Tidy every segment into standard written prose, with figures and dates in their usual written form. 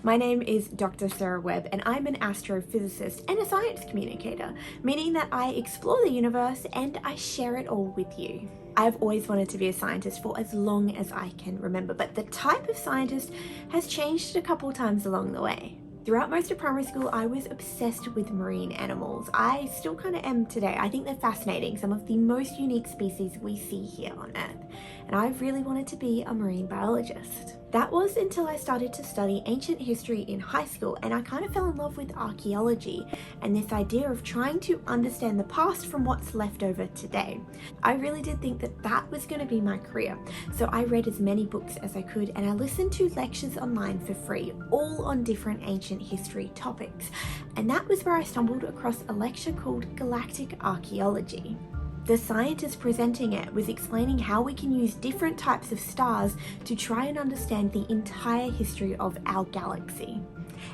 My name is Dr. Sara Webb and I'm an astrophysicist and a science communicator, meaning that I explore the universe and I share it all with you. I've always wanted to be a scientist for as long as I can remember, but the type of scientist has changed a couple times along the way. Throughout most of primary school, I was obsessed with marine animals. I still kind of am today. I think they're fascinating, some of the most unique species we see here on Earth. And I really wanted to be a marine biologist. That was until I started to study ancient history in high school, and I kind of fell in love with archaeology and this idea of trying to understand the past from what's left over today. I really did think that that was going to be my career. So I read as many books as I could and I listened to lectures online for free, all on different ancient history topics. And that was where I stumbled across a lecture called Galactic Archaeology. The scientist presenting it was explaining how we can use different types of stars to try and understand the entire history of our galaxy.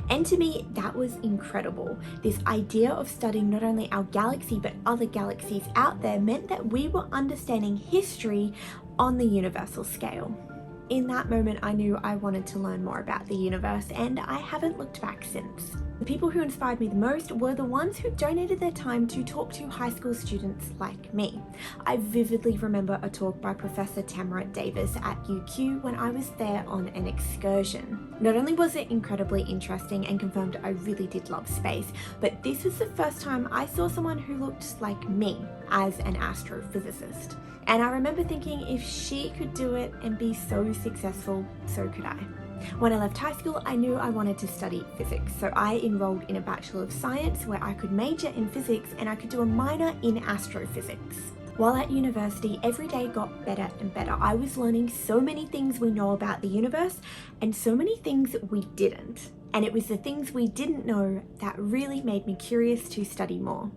And to me, that was incredible. This idea of studying not only our galaxy but other galaxies out there meant that we were understanding history on the universal scale. In that moment, I knew I wanted to learn more about the universe, and I haven't looked back since. The people who inspired me the most were the ones who donated their time to talk to high school students like me. I vividly remember a talk by Professor Tamara Davis at UQ when I was there on an excursion. Not only was it incredibly interesting and confirmed I really did love space, but this was the first time I saw someone who looked like me as an astrophysicist. And I remember thinking, if she could do it and be so successful, so could I. When I left high school, I knew I wanted to study physics, so I enrolled in a Bachelor of Science where I could major in physics and I could do a minor in astrophysics. While at university, every day got better and better. I was learning so many things we know about the universe and so many things we didn't. And it was the things we didn't know that really made me curious to study more.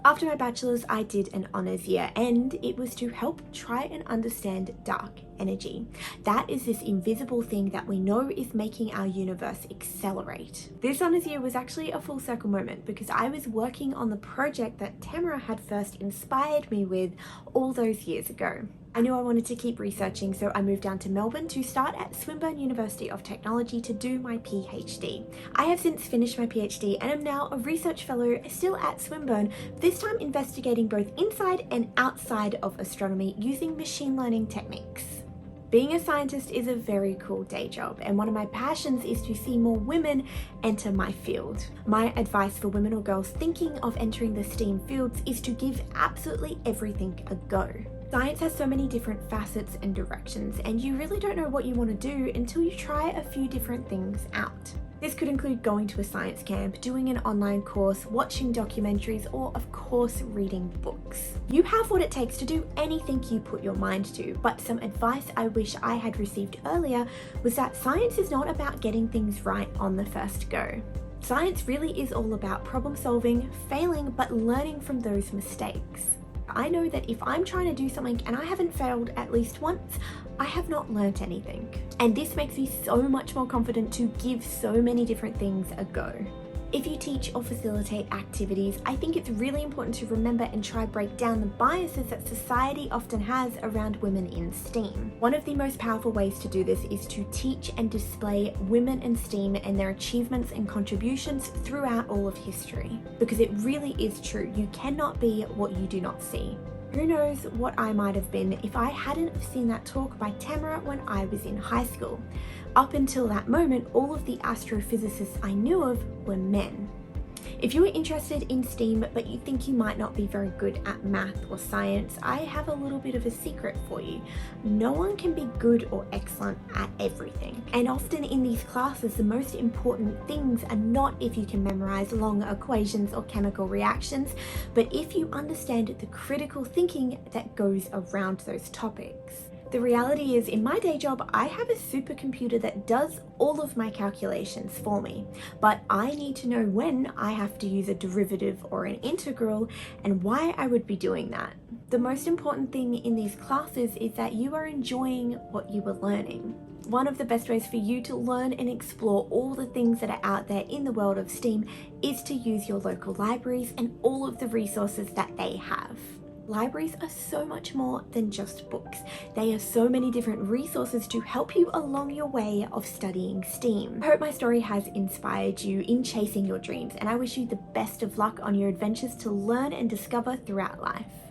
After my bachelor's, I did an honours year, and it was to help try and understand dark energy. That is this invisible thing that we know is making our universe accelerate. This honours year was actually a full circle moment because I was working on the project that Tamara had first inspired me with all those years ago. I knew I wanted to keep researching, so I moved down to Melbourne to start at Swinburne University of Technology to do my PhD. I have since finished my PhD and am now a research fellow still at Swinburne, this time investigating both inside and outside of astronomy using machine learning techniques. Being a scientist is a very cool day job, and one of my passions is to see more women enter my field. My advice for women or girls thinking of entering the STEAM fields is to give absolutely everything a go. Science has so many different facets and directions, and you really don't know what you want to do until you try a few different things out. This could include going to a science camp, doing an online course, watching documentaries, or of course reading books. You have what it takes to do anything you put your mind to, but some advice I wish I had received earlier was that science is not about getting things right on the first go. Science really is all about problem solving, failing, but learning from those mistakes. I know that if I'm trying to do something and I haven't failed at least once, I have not learnt anything. And this makes me so much more confident to give so many different things a go. If you teach or facilitate activities, I think it's really important to remember and try break down the biases that society often has around women in STEAM. One of the most powerful ways to do this is to teach and display women in STEAM and their achievements and contributions throughout all of history. Because it really is true, you cannot be what you do not see. Who knows what I might have been if I hadn't seen that talk by Tamara when I was in high school. Up until that moment, all of the astrophysicists I knew of were men. If you are interested in STEAM but you think you might not be very good at math or science, I have a little bit of a secret for you. No one can be good or excellent at everything. And often in these classes, the most important things are not if you can memorize long equations or chemical reactions, but if you understand the critical thinking that goes around those topics. The reality is, in my day job, I have a supercomputer that does all of my calculations for me, but I need to know when I have to use a derivative or an integral and why I would be doing that. The most important thing in these classes is that you are enjoying what you are learning. One of the best ways for you to learn and explore all the things that are out there in the world of STEAM is to use your local libraries and all of the resources that they have. Libraries are so much more than just books. They are so many different resources to help you along your way of studying STEAM. I hope my story has inspired you in chasing your dreams, and I wish you the best of luck on your adventures to learn and discover throughout life.